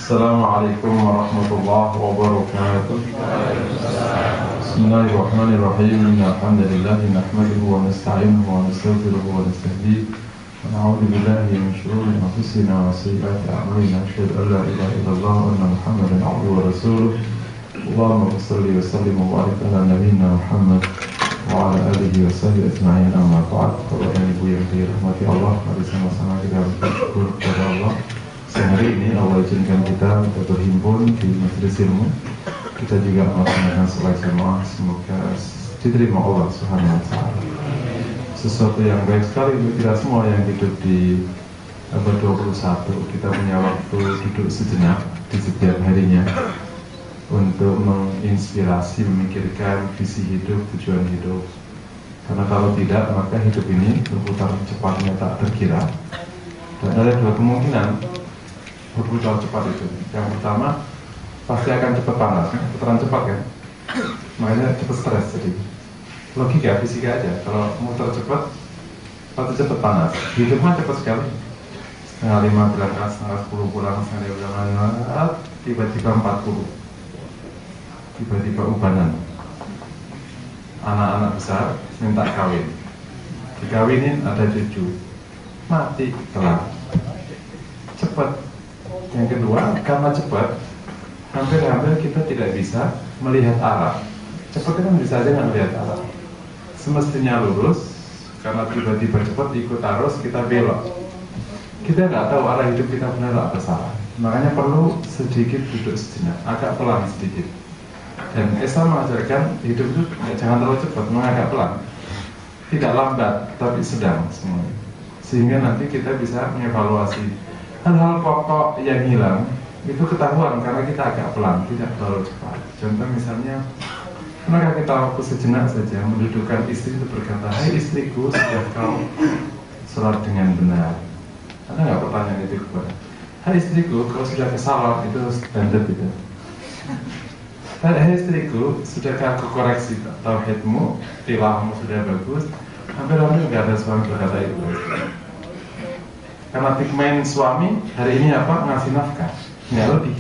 Assalamualaikum warahmatullahi wabarakatuh. Bismillahirrahmanirrahim. Alhamdulillahi nahmaduhu wa nasta'inuhu wa nastaghfiruhu wa nastahdihi wa na'udzu billahi min shururi anfusina wa sayyiati a'malina. Asyhadu an la ilaha illallah wa anna Muhammadan 'abduhu wa rasuluh. Allahumma shalli wa sallim wa barik ala nabiyyina Muhammad wa ala alihi wa sahbihi ajma'in. Amma ba'd. Bapak dan Ibu yang dirahmati Allah, mari sama-sama kita bersyukur kepada Allah. Sehari ini Allah izinkan kita untuk berhimpun di majelis ilmu. Kita juga melaksanakan sholat jamaah. Semoga diterima Allah Subhanahu wa Ta'ala. Sesuatu yang baik sekali untuk kita semua yang hidup di abad 21. Kita punya waktu duduk sejenak di setiap harinya untuk menginspirasi, memikirkan visi hidup, tujuan hidup. Karena kalau tidak, maka hidup ini berputar cepatnya tak terkira. Dan ada dua kemungkinan berputar cepat itu. Yang pertama, pasti akan cepat panas, kan? Putaran cepat kan? Makanya cepat stres jadi. Logika, fisika aja. Kalau muter cepat, pasti cepat panas. Hidup mah cepat sekali. Setengah 5 berangkat, setengah 10 pulang, setengah 12 berangkat, tiba-tiba 40. Tiba-tiba ubanan. Anak-anak besar minta kawin. Dikawinin ada cucu. Mati, kelar. Cepat. Yang kedua, karena cepat, hampir-hampir kita tidak bisa melihat arah. Cepat kan bisa aja nggak melihat arah. Semestinya lurus, karena tiba-tiba cepat ikut arus, kita belok. Kita nggak tahu arah hidup kita benar atau salah. Makanya perlu sedikit duduk sejenak, agak pelan sedikit. Dan Islam mengajarkan hidup itu jangan terlalu cepat, agak pelan. Tidak lambat, tapi sedang semuanya. Sehingga nanti kita bisa mengevaluasi hal-hal pokok yang hilang itu ketahuan karena kita agak pelan, tidak terlalu cepat. Contoh misalnya, maka kita waktu sejenak saja mendudukkan istri itu berkata, hai istriku, sudah kau sholat dengan benar? Ada nggak pertanyaan itu kepada? Hai istriku, kau sudah ke salon? Itu standar itu. Hai istriku, sudahkah kau koreksi tauhidmu, tilawahmu sudah bagus? Hampir-hampir nggak ada suami berkata itu. Karena pigmen suami hari ini apa? Ngasih nafkah, nggak lebih.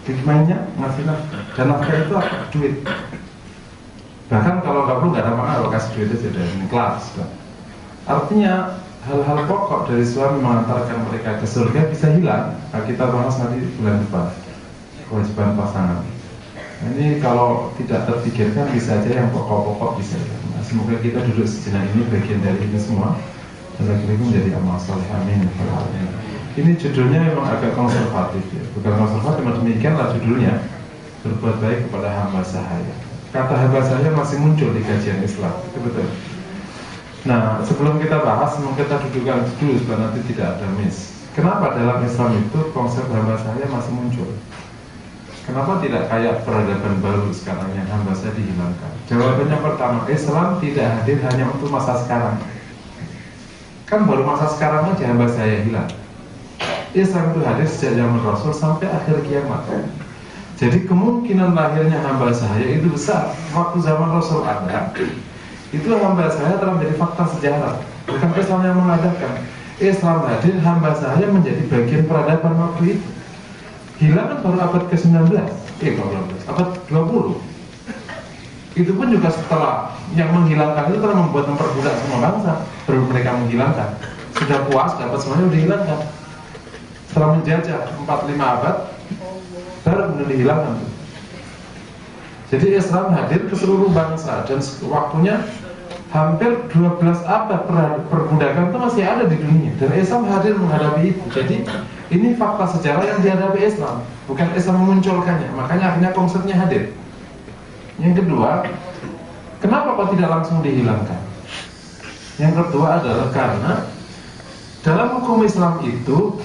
Pigmennya ngasih nafkah, dan nafkah itu apa? Duit. Bahkan kalau nggak perlu nggak ada makna, kalau kasih duit aja dari ini kelas. Artinya hal-hal pokok dari suami mengantarkan mereka ke surga bisa hilang. Nah, kita bahas nanti bulan depan kewajiban pasangan. Nah, ini kalau tidak terpikirkan bisa aja yang pokok-pokok bisa. Nah, semoga kita duduk sejenak ini bagian dari ini semua. Dan lagi-lagi menjadi amal saleh, amin. Ini judulnya memang agak konservatif ya. Bukan konservatif, demikianlah judulnya. Berbuat baik kepada hamba sahaya. Kata hamba sahaya masih muncul di kajian Islam, itu betul. Nah, sebelum kita bahas, mungkin kita dudukkan dulu supaya nanti tidak ada miss. Kenapa dalam Islam itu konsep hamba sahaya masih muncul? Kenapa tidak kayak peradaban baru sekarang yang hamba sahaya dihilangkan? Jawabannya pertama, Islam tidak hadir hanya untuk masa sekarang. Kan baru masa sekarang aja hamba saya hilang. Islam itu hadir sejak zaman Rasul sampai akhir kiamat. Jadi kemungkinan lahirnya hamba saya itu besar. Waktu zaman Rasul ada, itu hamba saya telah menjadi fakta sejarah. Bukan Islam yang mengadakan. Islam hadir, hamba saya menjadi bagian peradaban waktu itu. Hilang kan baru abad ke-19, abad 20. Itu pun juga setelah yang menghilangkan itu telah memperbudak semua bangsa. Baru mereka menghilangkan. Sudah puas, dapat semuanya, sudah dihilangkan. Setelah menjajah 4-5 abad, baru kemudian dihilangkan. Jadi Islam hadir ke seluruh bangsa. Dan waktunya hampir 12 abad perbudakan itu masih ada di dunia. Dan Islam hadir menghadapi itu. Jadi ini fakta sejarah yang dihadapi Islam. Bukan Islam memunculkannya. Makanya akhirnya konsepnya hadir. Yang kedua, kenapa kok tidak langsung dihilangkan? Yang kedua adalah karena dalam hukum Islam itu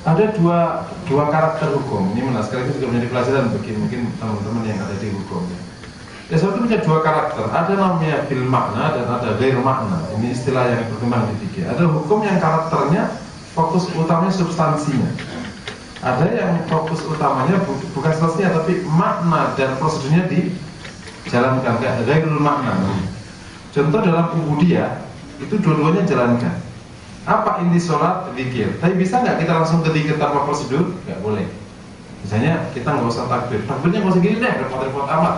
ada dua karakter hukum. Ini menarik sekali, itu juga menjadi pelajaran bagi mungkin teman-teman yang ada di hukumnya. Islam itu punya dua karakter. Ada namanya bil makna dan ada ghair makna. Ini istilah yang berkembang di tiga. Ada hukum yang karakternya fokus utamanya substansinya. Ada yang fokus utamanya bukan substansinya tapi makna dan prosedurnya dijalankan, ghairul makna. Contoh dalam ubudiyah itu dua-duanya jalankan. Apa inti sholat? Zikir. Tapi bisa nggak kita langsung ke zikir tanpa prosedur? Nggak boleh. Misalnya kita nggak usah takbir. Takbirnya nggak usah gini deh, repot-repot amat.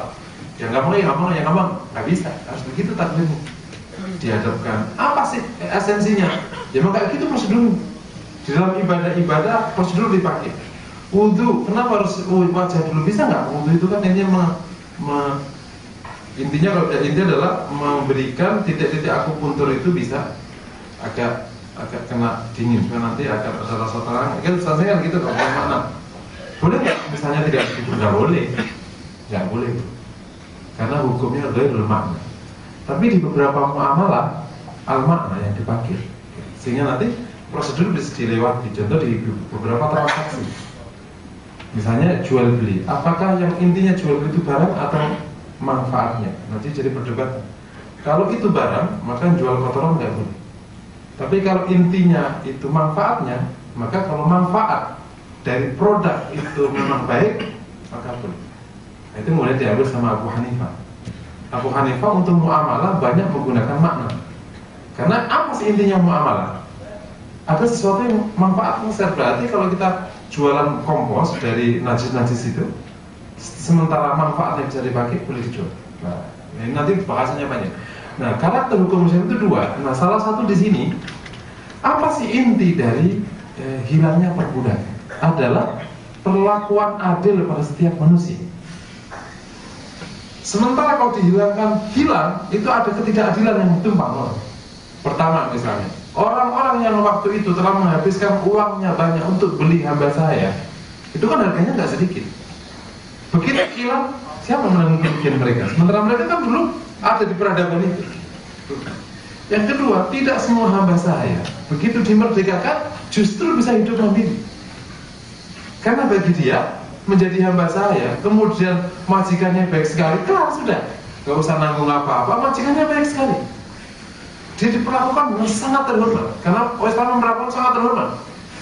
Yang gampang ya gampang, yang gampang. Nggak bisa. Harus begitu takbirnya. Dihadapkan. Apa sih esensinya? Ya maka itu prosedur. Di dalam ibadah prosedur dipakai. Wudhu, kenapa harus wajah dulu? Bisa nggak? Wudhu itu kan intinya intinya kalau intinya adalah memberikan titik-titik akupuntur itu bisa agak kena dingin, karena nanti akan ada rasa terang. Kan misalnya kan gitu kalau mana? Boleh nggak? Misalnya tidak nggak boleh, nggak boleh, karena hukumnya ghairul makna. Tapi di beberapa muamalah al makna yang dipakai, sehingga nanti prosedur bisa dilewati. Contoh di beberapa transaksi, misalnya jual beli. Apakah yang intinya jual beli itu barang atau manfaatnya? Nanti jadi perdebatan. Kalau itu barang, maka jual kotoran nggak boleh. Tapi kalau intinya itu manfaatnya, maka kalau manfaat dari produk itu memang baik, maka boleh. Nah, itu mulai diambil sama Abu Hanifah. Abu Hanifah untuk muamalah banyak menggunakan makna. Karena apa sih intinya muamalah? Ada sesuatu yang manfaatnya besar. Berarti kalau kita jualan kompos dari najis-najis itu, sementara manfaatnya bisa dipakai, boleh dijual. Nah, ini nanti bahasanya banyak. Nah, karakter hukum Islam itu dua. Nah, salah satu di sini, apa sih inti dari hilangnya perbudakan? Adalah perlakuan adil pada setiap manusia. Sementara kalau dihilangkan hilang, itu ada ketidakadilan yang tumpang. Pertama misalnya, orang-orang yang waktu itu telah menghabiskan uangnya banyak untuk beli hamba saya, itu kan harganya nggak sedikit. Begitu hilang, siapa yang mungkin mereka? Sementara mereka kan dulu ada di peradaban itu. Yang kedua, tidak semua hamba saya begitu dimerdekakan justru bisa hidup mandiri. Karena bagi dia menjadi hamba saya, kemudian majikannya baik sekali, kelar sudah, nggak usah nanggung apa-apa, majikannya baik sekali. Dia diperlakukan dengan sangat terhormat, karena Islam memperlakukan sangat terhormat.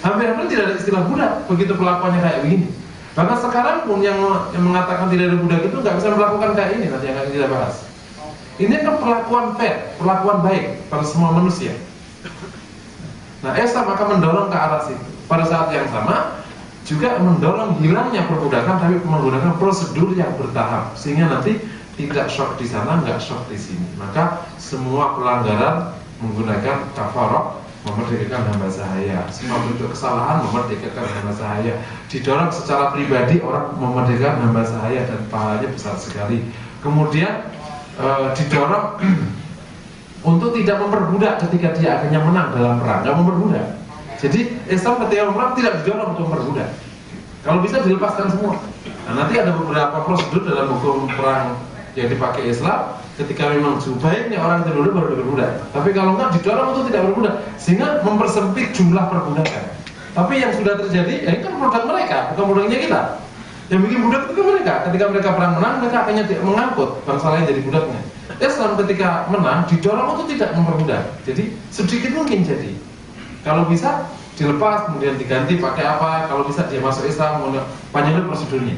Hampir-hampir tidak ada istilah budak begitu perlakuannya kayak begini. Bahkan sekarang pun yang mengatakan tidak ada budak itu nggak bisa melakukan kayak ini, nanti yang akan kita bahas. Ini kan perlakuan fair, perlakuan baik pada semua manusia. Nah, Islam akan mendorong ke arah situ. Pada saat yang sama juga mendorong hilangnya perbudakan, tapi menggunakan prosedur yang bertahap, sehingga nanti tidak shock di sana, nggak shock di sini. Maka semua pelanggaran menggunakan kafarah, memerdekakan hamba sahaya. Semua bentuk kesalahan memerdekakan hamba sahaya. Didorong secara pribadi orang memerdekakan hamba sahaya dan pahalanya besar sekali. Kemudian didorong untuk tidak memperbudak ketika dia akhirnya menang dalam perang, nggak memperbudak. Jadi Islam ketika perang tidak didorong untuk memperbudak. Kalau bisa dilepaskan semua. Nah, nanti ada beberapa prosedur dalam hukum perang yang dipakai Islam. Ketika memang sebaiknya orang itu dulu baru berbudak. Tapi kalau enggak, didorong untuk tidak berbudak, sehingga mempersempit jumlah perbudakan. Tapi yang sudah terjadi, ya ini kan produk mereka, bukan produknya kita. Yang bikin budak itu mereka. Ketika mereka perang menang, mereka akhirnya mengangkut bangsa lain jadi budaknya. Islam ketika menang didorong untuk tidak memperbudak. Jadi sedikit mungkin jadi. Kalau bisa dilepas, kemudian diganti pakai apa? Kalau bisa dia masuk Islam, panjangnya prosedurnya.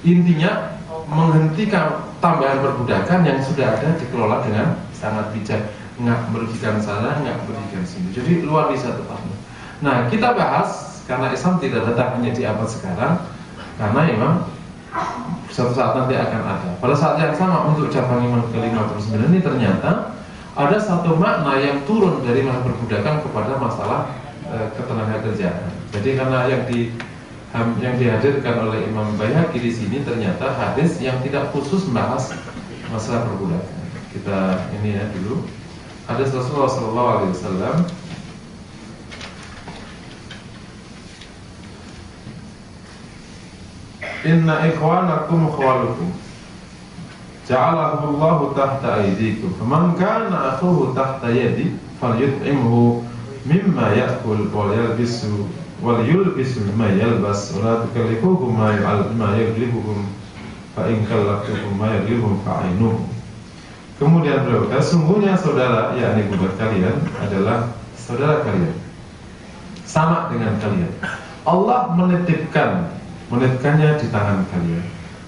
Intinya menghentikan tambahan perbudakan yang sudah ada dikelola dengan sangat bijak, nggak merugikan sana, nggak merugikan sini. Jadi luar biasa tepatnya. Nah, kita bahas karena Islam tidak datang hanya di abad sekarang, karena memang suatu saat nanti akan ada. Pada saat yang sama untuk cabang iman ke-59 ini ternyata ada satu makna yang turun dari masalah perbudakan kepada masalah ketenagakerjaan. Jadi karena yang dihadirkan oleh Imam Baihaqi di sini ternyata hadis yang tidak khusus membahas masalah perbudakan. Kita ini ya dulu. Hadis Rasulullah SAW. Inna ikhwanakum khwalukum ja'alahu Allahu tahta aydikum faman kana akhuhu tahta yadi falyut'imhu mimma ya'kul wal yulbisu mimma yalbas wa la tukallifuhum ma yaghlibuhum fa in kallaftuhum ma yaghlibuhum fa'inuhum. Kemudian beliau berkata, sungguhnya saudara, yakni budak kalian adalah saudara kalian, sama dengan kalian. Allah menitipkannya di tangan kalian.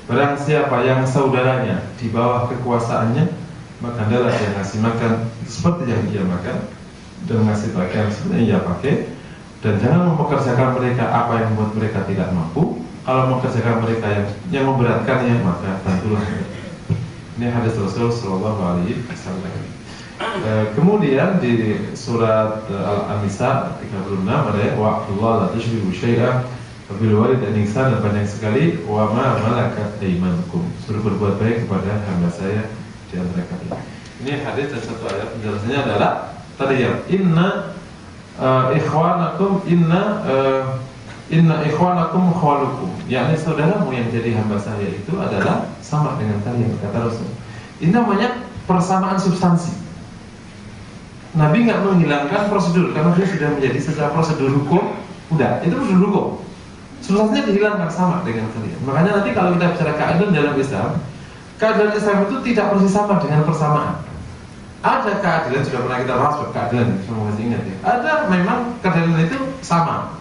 Barang siapa yang saudaranya di bawah kekuasaannya, maka adalah dia ngasih makan seperti yang dia makan. dan ngasih pakaian sebenarnya ya pakai, dan jangan mempekerjakan mereka apa yang membuat mereka tidak mampu. Kalau mempekerjakan mereka yang memberatkannya, maka bantulah. Ini hadis Rasul Sallallahu Alaihi Wasallam. Kemudian di surat Al-Nisa 36 ada wa'budullaha la tusyriku syai'an wa bil walidayni ihsanan, dan banyak sekali wa ma malakat aymanukum, suruh berbuat baik kepada hamba saya di antara kalian. Ini hadis dan satu ayat penjelasannya adalah tadi ya, inna ikhwanakum khwalukum, yakni saudaramu yang jadi hamba saya itu adalah sama dengan kalian, kata Rasul. Ini namanya persamaan substansi. Nabi nggak menghilangkan prosedur karena dia sudah menjadi secara prosedur hukum, udah itu prosedur hukum. Substansinya dihilangkan sama dengan kalian. Makanya nanti kalau kita bicara keadilan dalam Islam, keadilan Islam itu tidak persis sama dengan persamaan. Ada keadilan, sudah pernah kita bahas keadilan, semua masih ingat ya. Ada memang keadilan itu sama,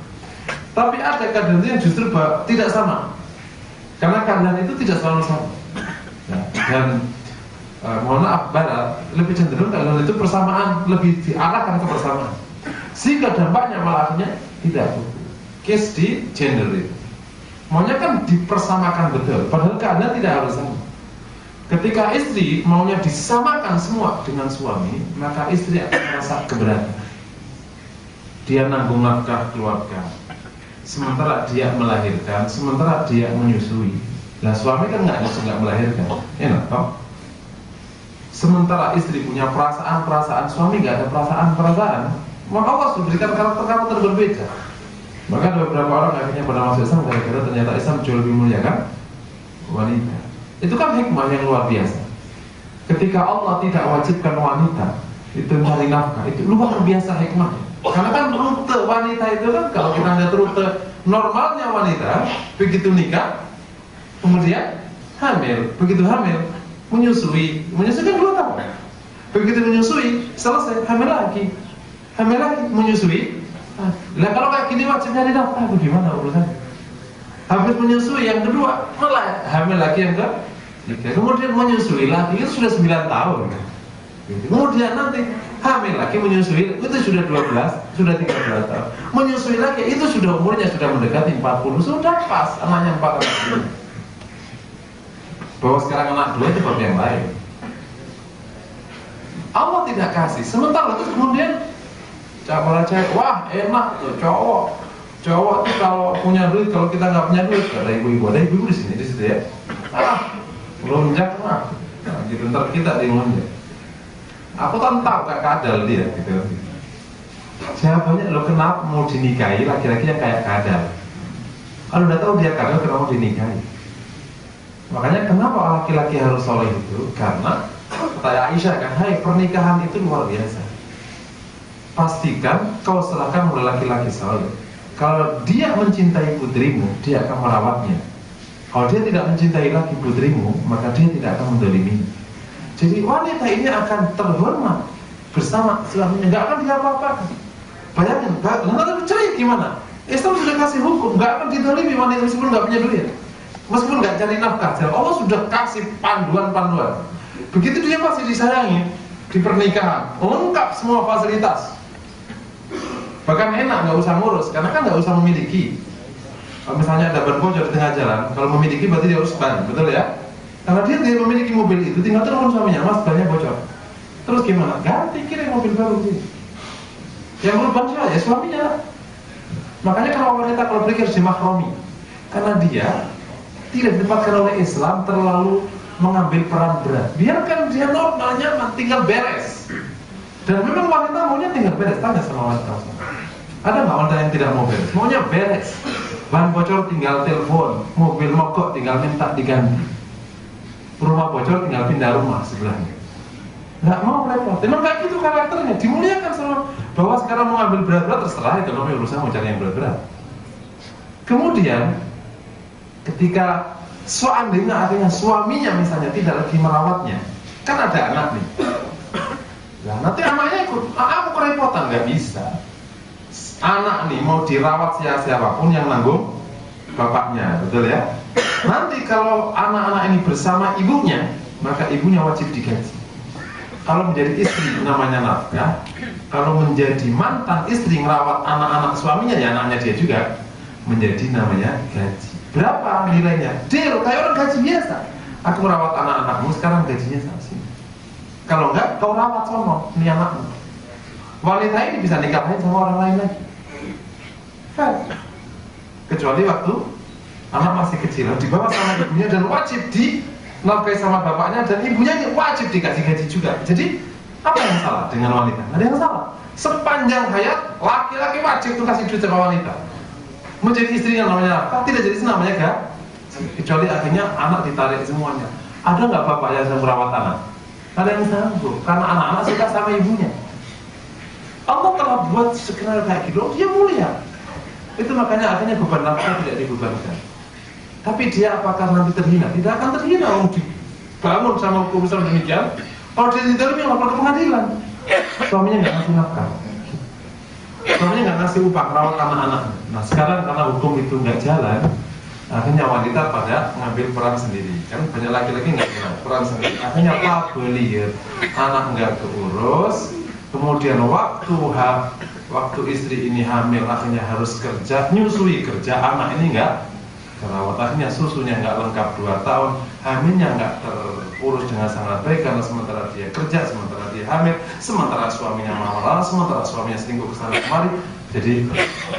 tapi ada keadilan itu yang justru tidak sama. Karena keadilan itu tidak selalu sama. Dan mohon maaf, lebih cenderung keadilan itu persamaan, lebih diarahkan ke persamaan, sehingga dampaknya malah akhirnya tidak. Case di gender itu maunya kan dipersamakan betul, padahal keadilan tidak harus sama. Ketika istri maunya disamakan semua dengan suami, maka istri akan merasa keberatan. Dia nanggung nafkah keluarga, sementara dia melahirkan, sementara dia menyusui. Nah suami kan nggak melahirkan, enak toh. Sementara istri punya perasaan-perasaan, suami nggak ada perasaan-perasaan. Maka Allah sudah berikan karakter-karakter berbeda. Maka ada beberapa orang akhirnya pada masuk Islam gara-gara ternyata Islam jauh lebih mulia kan wanita. Itu kan hikmah yang luar biasa. Ketika Allah tidak wajibkan wanita itu mencari nafkah, itu luar biasa hikmahnya. Karena kan rute wanita itu kan, kalau kita lihat rute normalnya wanita, begitu nikah, kemudian hamil, begitu hamil menyusui kan 2 tahun. Begitu menyusui selesai, hamil lagi, menyusui. Nah kalau kayak gini wajib nyari nafkah, gimana urusannya? Habis menyusui yang kedua, malah hamil lagi yang ketiga, kemudian menyusui lagi, itu sudah 9 tahun. Kemudian nanti hamil lagi, menyusui, itu sudah 12, sudah 13 tahun. Menyusui lagi, itu sudah umurnya sudah mendekati 40, sudah pas anaknya 4 tahun. Bahwa sekarang anak 2 itu bab yang lain. Allah tidak kasih, sementara itu kemudian cewek, wah enak tuh cowok tuh kalau punya duit, kalau kita nggak punya duit, ada ibu-ibu di sini, di situ ya. Lonjak mah, nah, gitu ntar kita di lonjak. Aku kan tahu kayak kadal dia, gitu. Siapanya lo kenapa mau dinikahi laki-laki yang kayak kadal? Kalau udah tahu dia kadal, kenapa mau dinikahi? Makanya kenapa laki-laki harus soleh itu? Karena kata Aisyah kan, hai pernikahan itu luar biasa. Pastikan kau serahkan oleh laki-laki soleh. Kalau dia mencintai putrimu, dia akan merawatnya. Kalau dia tidak mencintai lagi putrimu, maka dia tidak akan mendoliminya. Jadi wanita ini akan terhormat bersama suaminya, nggak akan diapa-apakan. Bayangin, nanti percaya gimana? Islam sudah kasih hukum, nggak akan didolimi wanita meskipun nggak punya duit, meskipun nggak cari nafkah. Allah sudah kasih panduan-panduan. Begitu dia masih disayangi di pernikahan, lengkap semua fasilitas. Bahkan enak, nggak usah ngurus, karena kan nggak usah memiliki. Kalau misalnya ada ban bocor di tengah jalan, kalau memiliki berarti dia harus ban, betul ya? Karena dia tidak memiliki mobil itu, tinggal telepon suaminya, mas bannya bocor. Terus gimana? Ganti, kirim mobil baru sih. Yang perlu ban siapa? Ya suaminya. Makanya kalau wanita kalau pergi harus dimakromi, karena dia tidak ditempatkan oleh Islam terlalu mengambil peran berat. Biarkan dia normal, nyaman, tinggal beres. Dan memang wanita maunya tinggal beres. Tanya sama wanita, ada nggak wanita yang tidak mau beres? Maunya beres. Ban bocor tinggal telepon, mobil mogok tinggal minta diganti, rumah bocor tinggal pindah rumah sebelahnya. Nggak mau repot. Memang kayak gitu karakternya. Dimuliakan sama bahwa sekarang mau ambil berat-berat terserah, itu namanya urusan mau cari yang berat-berat. Kemudian ketika seandainya akhirnya suaminya misalnya tidak lagi merawatnya, kan ada anak nih. Nah, nanti anaknya ikut, aku kerepotan, nggak bisa. Anak nih mau dirawat siapapun yang nanggung bapaknya, betul ya? Nanti kalau anak-anak ini bersama ibunya, maka ibunya wajib digaji. Kalau menjadi istri namanya nafkah, kalau menjadi mantan istri ngerawat anak-anak suaminya, ya anaknya dia juga, menjadi namanya gaji. Berapa nilainya? Deal, kayak orang gaji biasa. Aku merawat anak-anakmu, sekarang gajinya sama sini. Kalau enggak, kau rawat sono, ini anakmu. Wanita ini bisa nikahin sama orang lain lagi. Kecuali waktu anak masih kecil, dibawa sama ibunya dan wajib dinafkahi sama bapaknya, dan ibunya ini wajib dikasih gaji juga. Jadi apa yang salah dengan wanita? Ada yang salah. Sepanjang hayat laki-laki wajib tuh kasih duit sama wanita. Menjadi istrinya namanya apa? Tidak jadi namanya gak? Kecuali akhirnya anak ditarik semuanya. Ada nggak bapak yang bisa merawat anak? Ada yang sanggup, karena anak-anak suka sama ibunya. Allah telah buat skenario kayak gitu, dia mulia. Itu makanya akhirnya beban nafkah tidak dibebankan. Tapi dia apakah nanti terhina? Tidak akan terhina. Dibangun sama hukum Islam demikian. Kalau dia diterima, lapor ke pengadilan. Suaminya nggak ngasih nafkah, suaminya nggak ngasih upah merawat anak-anak. Nah sekarang karena hukum itu nggak jalan, akhirnya wanita pada ngambil peran sendiri. Kan banyak laki-laki nggak punya peran sendiri. Akhirnya lihat anak nggak keurus. Kemudian waktu istri ini hamil akhirnya harus kerja, nyusui kerja, anak ini nggak kerawat. Akhirnya susunya nggak lengkap 2 tahun, hamilnya nggak terurus dengan sangat baik karena sementara dia kerja, sementara dia hamil, sementara suaminya marah, sementara suaminya selingkuh kesana kemari. Jadi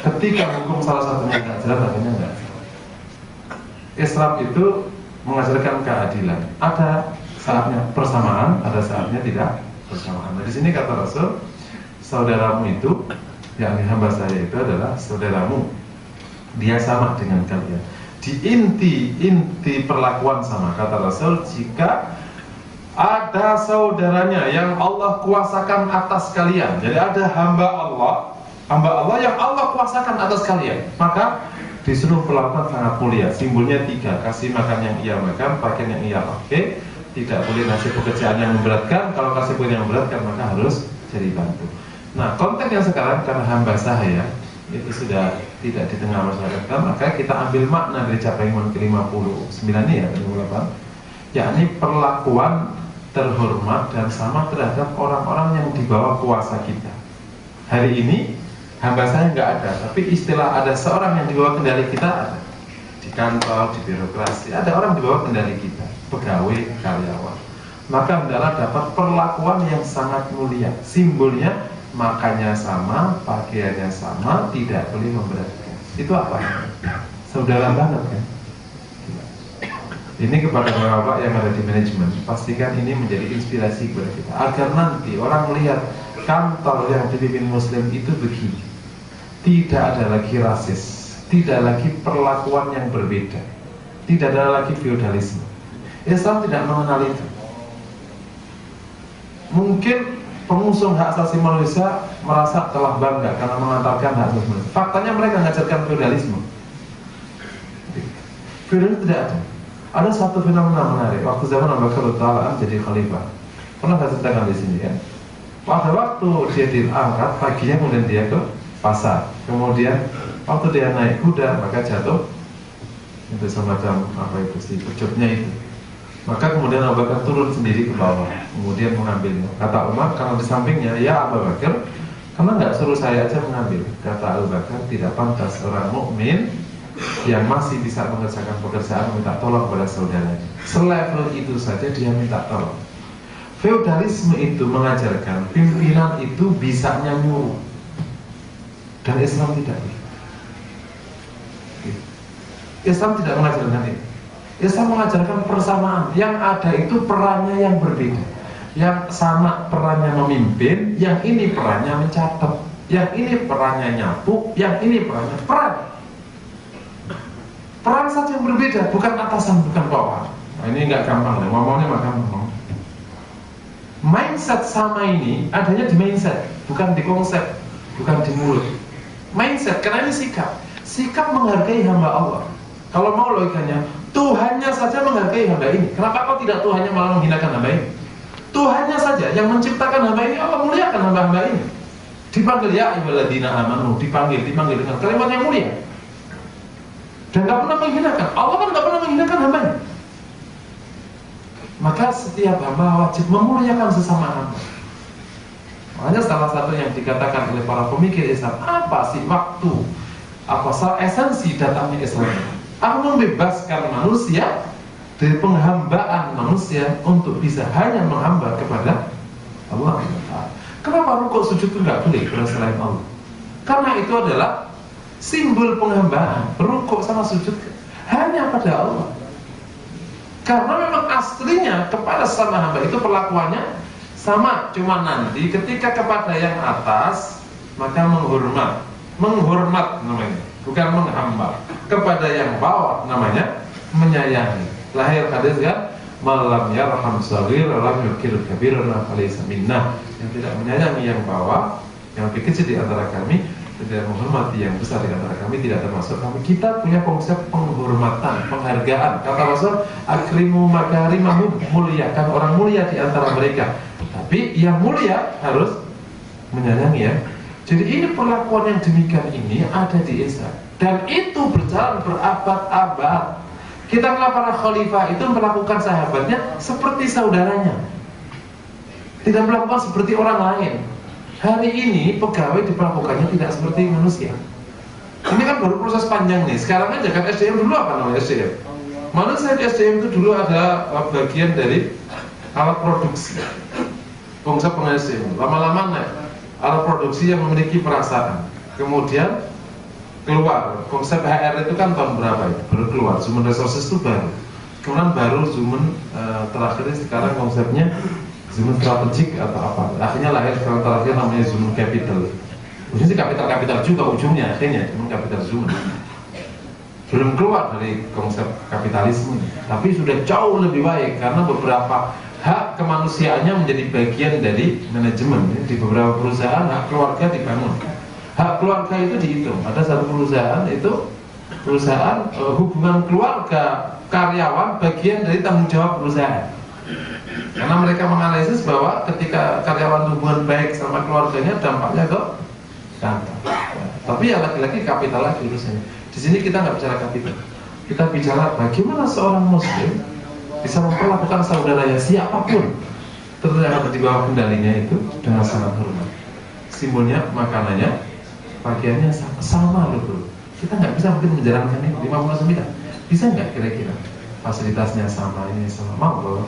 ketika hukum salah satunya nggak jalan, akhirnya nggak. Islam itu mengajarkan keadilan. Ada saatnya persamaan, ada saatnya tidak bersamaan. Nah, di sini kata Rasul, saudaramu itu, yakni hamba saya itu adalah saudaramu. Dia sama dengan kalian. Di inti perlakuan sama, kata Rasul, jika ada saudaranya yang Allah kuasakan atas kalian. Jadi ada hamba Allah yang Allah kuasakan atas kalian, maka disuruh perlakuan sangat mulia. Simbolnya 3, kasih makan yang ia makan, pakaian yang ia pakai. Tidak boleh ngasih pekerjaan yang memberatkan. Kalau kasih pekerjaan yang memberatkan, maka harus jadi bantu. Nah, konteks yang sekarang karena hamba sahaya itu sudah tidak di tengah masyarakat, maka kita ambil makna dari capaian ke-59 ini ya, 58, yakni perlakuan terhormat dan sama terhadap orang-orang yang di bawah kuasa kita. Hari ini hamba saya nggak ada, tapi istilah ada seorang yang di bawah kendali kita ada. Di kantor, di birokrasi, ada orang di bawah kendali kita, pegawai, karyawan. Maka hendaklah dapat perlakuan yang sangat mulia. Simbolnya makannya sama, pakaiannya sama, tidak boleh memberatkan. Itu apa? Saudara banget kan? Ini kepada bapak yang ada di manajemen, pastikan ini menjadi inspirasi kepada kita, agar nanti orang melihat kantor yang dipimpin muslim itu begini. Tidak ada lagi rasis, tidak lagi perlakuan yang berbeda, tidak ada lagi feodalisme. Islam tidak mengenal itu. Mungkin pengusung hak asasi manusia merasa telah bangga karena mengantarkan hak asasi manusia. Faktanya mereka mengajarkan feodalisme. Feodalisme tidak ada. Ada satu fenomena menarik. Waktu zaman Abu Bakar radhiyallahu jadi khalifah, pernah saya ceritakan di sini ya. Pada waktu dia diangkat paginya, kemudian dia ke pasar. Kemudian waktu dia naik kuda, maka jatuh itu semacam apa itu sih, pecutnya itu. Maka kemudian Abu Bakar turun sendiri ke bawah, kemudian mengambilnya. Kata Umar, karena di sampingnya, ya Abu Bakar, karena nggak suruh saya aja mengambil. Kata Abu Bakar, tidak pantas orang mukmin yang masih bisa mengerjakan pekerjaan minta tolong kepada saudaranya. Selevel itu saja dia minta tolong. Feodalisme itu mengajarkan pimpinan itu bisanya nyuruh, dan Islam tidak. Islam tidak mengajarkan itu. Islam mengajarkan persamaan. Yang ada itu perannya yang berbeda. Yang sama perannya memimpin, yang ini perannya mencatat, yang ini perannya nyapu, yang ini perannya peran saja yang berbeda, bukan atasan, bukan bawah. Nah, ini nggak gampang, ngomongnya nggak gampang. Mindset sama ini adanya di mindset, bukan di konsep, bukan di mulut. Mindset, karena ini sikap menghargai hamba Allah. Kalau mau logikanya, Tuhannya saja menghargai hamba ini. Kenapa kok tidak Tuhannya malah menghinakan hamba ini? Tuhannya saja yang menciptakan hamba ini, Allah muliakan hamba-hamba ini. Dipanggil ya ayyuhalladzina amanu, dipanggil dengan kalimat yang mulia. Dan gak pernah menghinakan. Allah kan gak pernah menghinakan hambanya. Maka setiap hamba wajib memuliakan sesama hamba. Makanya salah satu yang dikatakan oleh para pemikir Islam, apa sih waktu, apa esensi datangnya Islam? Aku membebaskan manusia dari penghambaan manusia untuk bisa hanya menghamba kepada Allah. Kenapa rukuk sujud itu nggak boleh kepada selain Allah? Karena itu adalah simbol penghambaan. Rukuk sama sujud hanya pada Allah. Karena memang aslinya kepada sama hamba itu perlakuannya sama. Cuma nanti ketika kepada yang atas maka menghormat namanya, bukan menghamba. Kepada yang bawah namanya menyayangi. Lahir hadis kan, malam yarham shaghir lam yukir kabirna falaysa minna. Yang tidak menyayangi yang bawah, yang lebih kecil di antara kami, tidak menghormati yang besar di antara kami, tidak termasuk kami. Kita punya konsep penghormatan, penghargaan. Kata Rasul, akrimu makarimahum, muliakan orang mulia di antara mereka. Tapi yang mulia harus menyayangi ya. Jadi ini perlakuan yang demikian ini ada di Islam. Dan itu berjalan berabad-abad. Kita melihat para khalifah itu melakukan sahabatnya seperti saudaranya. Tidak melakukan seperti orang lain. Hari ini pegawai diperlakukannya tidak seperti manusia. Ini kan baru proses panjang nih. Sekarang aja kan SDM dulu apa namanya SDM? Manusia di SDM itu dulu ada bagian dari alat produksi. Konsep SDM. Lama-lama naik alat produksi yang memiliki perasaan. Kemudian keluar konsep HR itu kan tahun berapa ya? Baru keluar. Human resources itu baru. Kemudian baru human terakhir sekarang konsepnya human strategik atau apa. Akhirnya lahir sekarang terakhir namanya human capital. Ujungnya sih kapital juga ujungnya akhirnya human capital human. Belum keluar dari konsep kapitalisme, tapi sudah jauh lebih baik karena beberapa hak kemanusiaannya menjadi bagian dari manajemen. Di beberapa perusahaan hak keluarga dibangun. Hak keluarga itu dihitung. Ada satu perusahaan itu perusahaan hubungan keluarga karyawan bagian dari tanggung jawab perusahaan. Karena mereka menganalisis bahwa ketika karyawan hubungan baik sama keluarganya dampaknya ke kantor. Tapi ya lagi-lagi kapital lagi urusannya. Di sini kita nggak bicara kapital. Kita bicara bagaimana seorang muslim bisa memperlakukan saudaranya siapapun tentu yang ada di bawah kendalinya itu dengan sangat hormat. Simbolnya makanannya, pakaiannya sama loh bro. Kita nggak bisa mungkin menjalankan ini 59. Bisa nggak kira-kira fasilitasnya sama, ini sama, mau bro?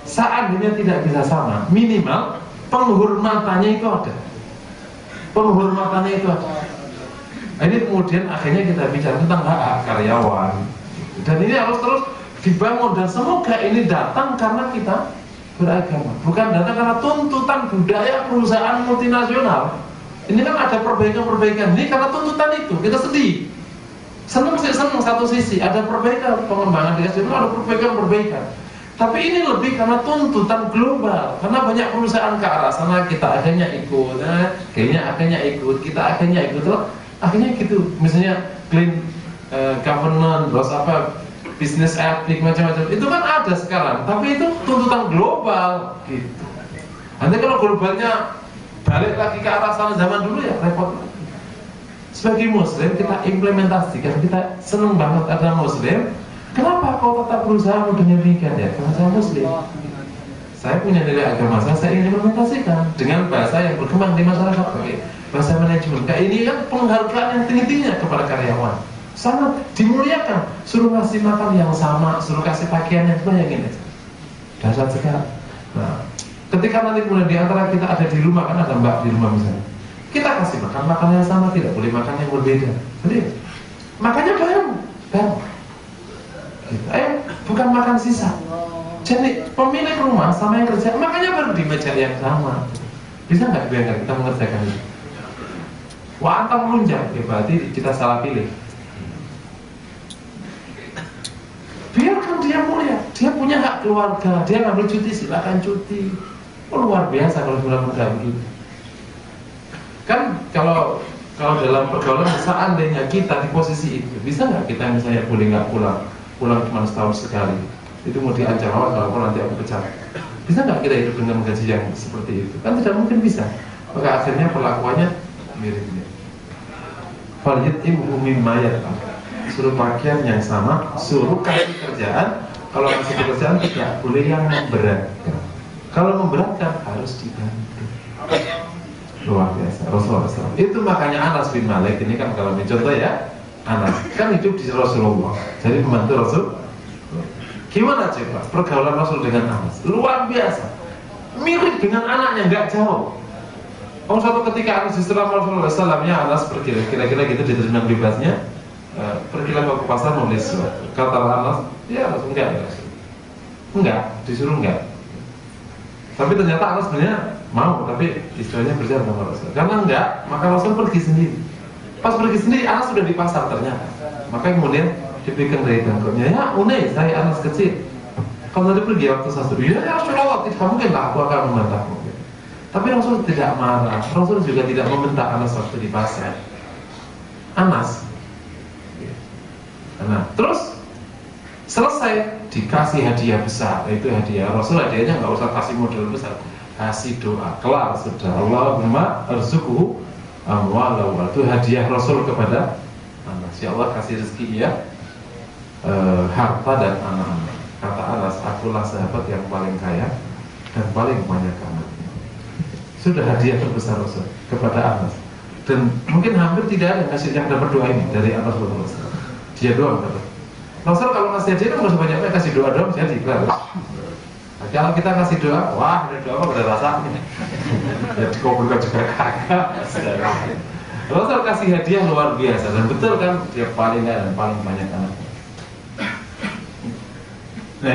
Seandainya tidak bisa sama, minimal penghormatannya itu ada. Penghormatannya itu ada. Nah, ini kemudian akhirnya kita bicara tentang hak karyawan. Dan ini harus terus dibangun. Dan semoga ini datang karena kita beragama, bukan datang karena tuntutan budaya perusahaan multinasional. Ini kan ada perbaikan-perbaikan. Ini karena tuntutan itu, kita sedih. Senang satu sisi, ada perbaikan pengembangan di SDM, ada perbaikan. Tapi ini lebih karena tuntutan global. Karena banyak perusahaan ke arah sana, kita akhirnya ikut, akhirnya ikut, kita akhirnya ikut. Akhirnya gitu, misalnya clean governance, terus apa, business ethic, macam-macam. Itu kan ada sekarang, tapi itu tuntutan global gitu. Nanti kalau globalnya balik lagi ke arah sana zaman dulu ya repot. Sebagai muslim kita implementasikan, kita seneng banget ada muslim. Kenapa kau tetap berusaha dengan demikian ya? Karena saya muslim. Saya punya nilai agama saya ingin implementasikan dengan bahasa yang berkembang di masyarakat, bahasa manajemen. Kayak ini kan penghargaan yang tinggi-tingginya kepada karyawan. Sangat dimuliakan. Suruh ngasih makan yang sama, suruh kasih pakaian yang bayangin aja. Dasar sekarang. Nah, ketika nanti mulai di antara kita ada di rumah, kan ada mbak di rumah misalnya, kita kasih makan yang sama, tidak boleh makan yang berbeda. Jadi makannya bareng. Gitu. Bukan makan sisa. Jadi pemilik rumah sama yang kerja makannya bareng di meja yang sama. Bisa nggak biarkan kita mengerjakan itu? Wah, antam melunjak, ya berarti kita salah pilih. Biarkan dia mulia, dia punya hak keluarga, dia ngambil cuti silakan cuti. Luar biasa kalau sudah muda begitu. Kan kalau dalam pergaulan seandainya kita di posisi itu, bisa nggak kita misalnya boleh nggak pulang cuma setahun sekali? Itu mau diancam awal kalau nanti aku pecat. Bisa nggak kita hidup dengan gaji yang seperti itu? Kan tidak mungkin bisa. Maka akhirnya perlakuannya mirip-mirip. Falyat ibu mimmayat. Suruh pakaian yang sama, suruh kasih kerjaan. Kalau kasih pekerjaan tidak boleh yang memberatkan. Kalau memberatkan harus dibantu. Luar biasa Rasulullah SAW. Itu makanya Anas bin Malik ini kan kalau contoh ya, Anas kan hidup di Rasulullah, jadi pembantu Rasul. Gimana coba pergaulan Rasul dengan Anas? Luar biasa, mirip dengan anaknya, nggak jauh. Suatu ketika Anas istilah Rasulullah SAW, ya Anas pergi, kira-kira gitu diterima bebasnya, pergilah ke pasar membeli sesuatu. Kata Anas, ya Rasul enggak, disuruh enggak. Tapi ternyata Anas sebenarnya mau, tapi istilahnya berjalan sama Rasul. Karena enggak, maka Rasul pergi sendiri. Pas pergi sendiri, Anas sudah di pasar ternyata. Maka kemudian diberikan dari bangkoknya, ya Unai, saya Anas kecil. Kalau tadi pergi waktu saya studi, ya Rasulullah, tidak mungkin lah aku akan membantahmu. Tapi Rasul tidak marah. Rasul juga tidak membentak Anas waktu di pasar. Anas. Nah, terus selesai dikasih hadiah besar, yaitu hadiah Rasul. Hadiahnya nggak usah kasih model besar, kasih doa. Kelar sudah. Allahumma arzuqhu amwalahu. Itu hadiah Rasul kepada Anas. Ya Allah kasih rezeki ya, harta dan anak-anak. Kata Anas, akulah sahabat yang paling kaya dan paling banyak anaknya. Sudah hadiah terbesar Rasul kepada Anas. Dan mungkin hampir tidak ada yang dapat doa ini dari Anas bin Malik. Dia doang dapat. Rasul kalau ngasih hadiah kan harus banyak, kasih doa doang jadi kelar. Nah, kalau kita kasih doa, wah ini doa apa pada rasanya. Ya dikabulkan juga kagak. Rasul kasih hadiah luar biasa, dan betul kan dia paling kaya dan paling banyak anaknya. Nah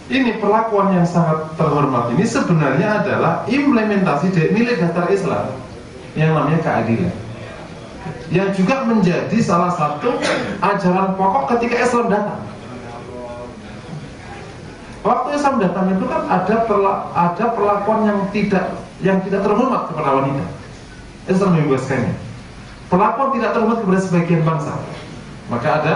ini perlakuan yang sangat terhormat ini sebenarnya adalah implementasi dari nilai dasar Islam yang namanya keadilan, yang juga menjadi salah satu ajaran pokok ketika Islam datang. Waktu Islam datang itu kan ada perlakuan yang tidak terhormat kepada wanita. Islam membebaskannya. Perlakuan tidak terhormat kepada sebagian bangsa. Maka ada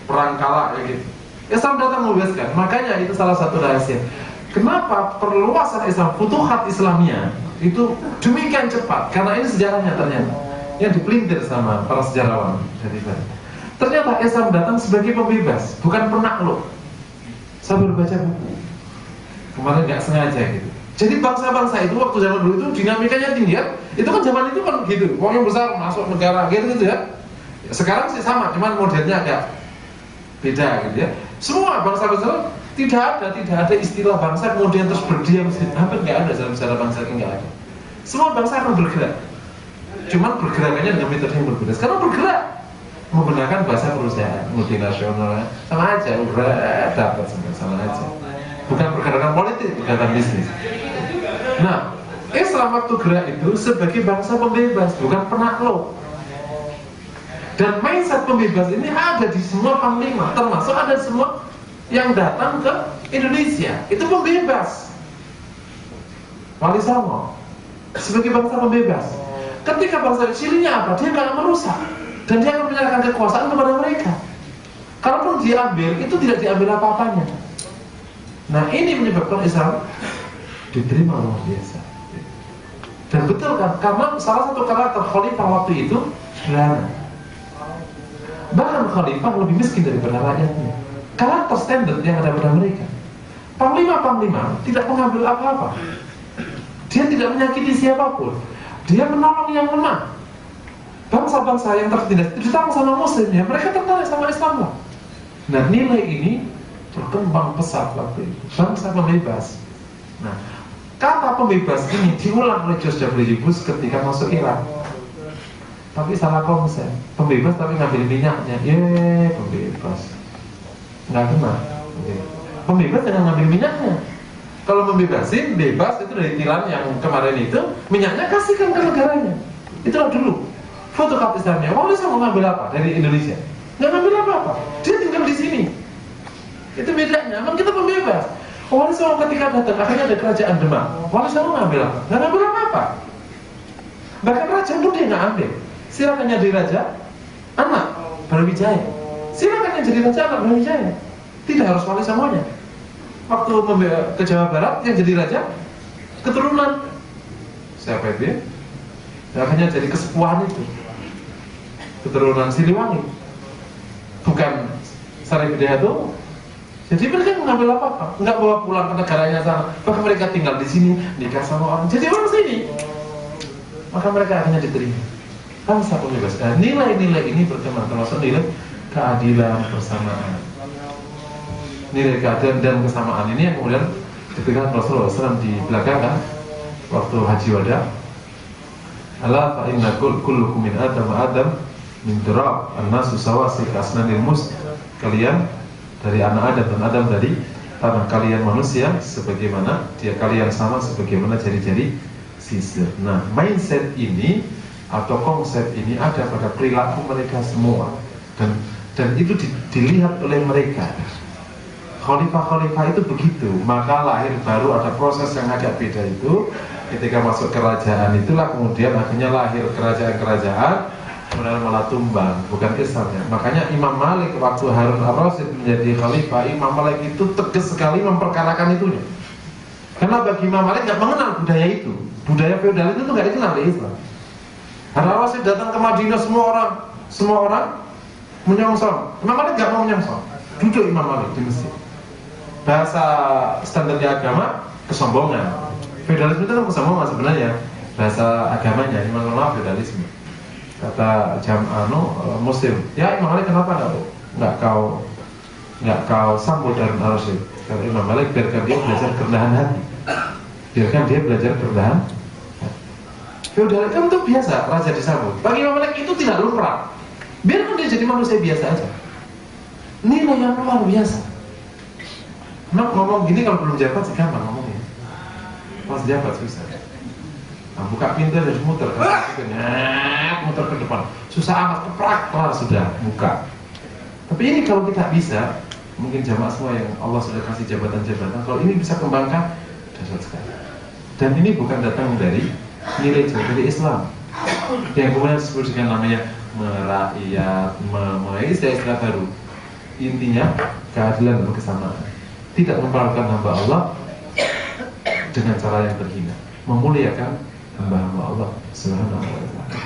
perang Kala kayak gitu. Islam datang membebaskan. Makanya itu salah satu rahasia. Kenapa perluasan Islam, futuhat Islamnya itu demikian cepat? Karena ini sejarahnya ternyata yang dipelintir sama para sejarawan dari tadi. Ternyata Islam datang sebagai pembebas, bukan penakluk. Saya baru baca buku kemarin, nggak sengaja gitu. Jadi bangsa-bangsa itu waktu zaman dulu itu dinamikanya tinggi ya. Itu kan zaman itu kan gitu, orang yang besar masuk negara gitu ya. Sekarang sih sama, cuman modelnya agak beda gitu ya. Semua bangsa-bangsa tidak ada istilah bangsa kemudian terus berdiam, hampir nggak ada dalam sejarah bangsa ini, nggak ada. Semua bangsa akan bergerak, cuman bergerakannya dengan metode yang berbeda. Sekarang bergerak menggunakan bahasa perusahaan multinasional, sama aja, udah dapat sama aja. Bukan pergerakan politik, pergerakan bisnis. Nah, Islam waktu gerak itu sebagai bangsa pembebas, bukan penakluk. Dan mindset pembebas ini ada di semua panglima, termasuk ada semua yang datang ke Indonesia. Itu pembebas. Wali Songo sebagai bangsa pembebas. Ketika bangsa cirinya apa? Dia nggak merusak dan dia akan menyerahkan kekuasaan kepada mereka. Kalaupun diambil, itu tidak diambil apa-apanya. Nah ini menyebabkan Islam diterima luar biasa. Dan betul kan? Karena salah satu karakter khalifah waktu itu sederhana. Bahkan khalifah lebih miskin daripada rakyatnya. Karakter standar yang ada pada mereka. Panglima-panglima tidak mengambil apa-apa. Dia tidak menyakiti siapapun. Dia menolong yang lemah. Bangsa-bangsa yang tertindas ditolong sama muslimnya, mereka tertarik sama Islam lah. Nah nilai ini berkembang pesat waktu itu. Bangsa pembebas. Nah kata pembebas ini diulang oleh George W. Bush ketika masuk Irak. Tapi salah konsep. Pembebas tapi ngambil minyaknya. Pembebas nggak kena. Pembebas jangan ngambil minyaknya. Kalau membebasin, bebas itu dari tiran yang kemarin itu, minyaknya kasihkan ke negaranya. Itulah dulu fotokopi Islamnya. Wali Songo ngambil apa dari Indonesia? Nggak ngambil apa-apa. Dia tinggal di sini. Itu bedanya. Memang kita pembebas. Wali Songo ketika datang, akhirnya ada kerajaan Demak. Wali Songo ngambil apa? Nggak ngambil apa-apa. Bahkan raja pun dia nggak ambil. Silakan jadi raja anak Brawijaya. Silakan yang jadi raja anak Brawijaya. Tidak harus Wali Songonya. Waktu ke Jawa Barat yang jadi raja keturunan siapa itu? Akhirnya jadi kesepuhan itu keturunan Siliwangi, bukan Saripudaya itu Jadi mereka nggak ngambil apa-apa, nggak bawa pulang ke negaranya sana. Bahkan mereka tinggal di sini, nikah sama orang. Jadi orang sini, maka mereka akhirnya diterima. Bangsa pembebas. Nah, nilai-nilai ini berkembang termasuk nilai keadilan persamaan. Nilai keadilan dan kesamaan ini yang kemudian ketika Rasulullah SAW di belakang kan, waktu haji wada, ala fa inna kullukum min Adam min turab an-nasu sawasi kasnanil mus. Kalian dari anak Adam dan Adam dari tanah, kalian manusia sebagaimana dia, kalian sama sebagaimana jari-jari sisir. Nah, mindset ini atau konsep ini ada pada perilaku mereka semua, dan itu dilihat oleh mereka. Khalifah-khalifah itu begitu, maka lahir baru ada proses yang agak beda itu. Ketika masuk kerajaan itulah kemudian akhirnya lahir kerajaan-kerajaan kemudian malah tumbang, bukan Islamnya. Makanya Imam Malik waktu Harun ar-Rasyid menjadi khalifah, Imam Malik itu tegas sekali memperkarakan itunya. Karena bagi Imam Malik nggak mengenal budaya itu, budaya feodal itu nggak dikenal di Islam. Harun ar-Rasyid datang ke Madinah, semua orang menyongsong. Imam Malik nggak mau menyongsong, duduk Imam Malik di masjid. Bahasa standarnya agama kesombongan. Feodalisme itu kan kesombongan sebenarnya, bahasa agamanya Imam Malik feodalisme. Kata Muslim, ya Imam Malik kenapa nggak kau sambut Harun ar-Rasyid? Kata Imam Malik, biarkan dia belajar kerendahan hati, biarkan dia belajar kerendahan hati. Feodalisme itu biasa, raja disambut. Bagi Imam Malik itu tidak lumrah, biarkan dia jadi manusia biasa aja. Nilai yang luar biasa. Ngomong gini kalau belum jabat sih gampang ngomongnya, pas jabat susah. Nah, buka pintu harus muter muter ke depan, susah amat, keprak, kelar sudah buka. Tapi ini kalau kita bisa, mungkin jamaah semua yang Allah sudah kasih jabatan-jabatan, kalau ini bisa kembangkan, dahsyat sekali. Dan ini bukan datang dari nilai dari Islam yang kemudian disebut dengan namanya merakyat, istilah baru. Intinya keadilan dan kesamaan, tidak memperlakukan hamba Allah dengan cara yang terhina, memuliakan hamba Allah Subhanahu wa ta'ala.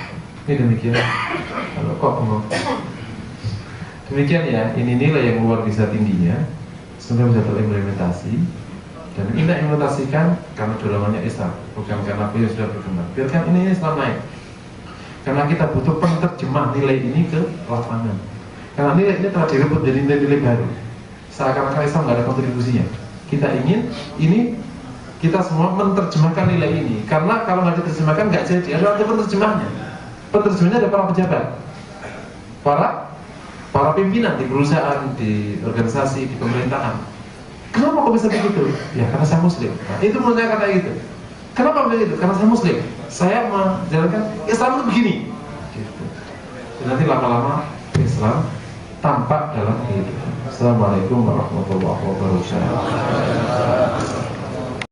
Ini demikian. Kalau kok ngomong demikian ya, ini nilai yang luar biasa tingginya, semoga bisa terimplementasi. Dan kita implementasikan karena dorongannya Islam, bukan karena beliau sudah berkembang. Biarkan ini Islam naik, karena kita butuh penerjemah nilai ini ke lapangan. Karena nilai ini telah direbut jadi nilai baru, seakan-akan Islam nggak ada kontribusinya. Kita ingin ini, kita semua menerjemahkan nilai ini, karena kalau nggak diterjemahkan nggak jadi. Ada penerjemahnya. Penerjemahnya ada para pejabat, para pimpinan di perusahaan, di organisasi, di pemerintahan. Kenapa kok bisa begitu? Ya karena saya Muslim. Nah, itu menurut saya kata gitu. Kenapa begitu? Karena saya Muslim. Saya menjalankan Islam itu begini. Gitu. Dan nanti lama-lama Islam tampak dalam kehidupan. Assalamualaikum warahmatullahi wabarakatuh.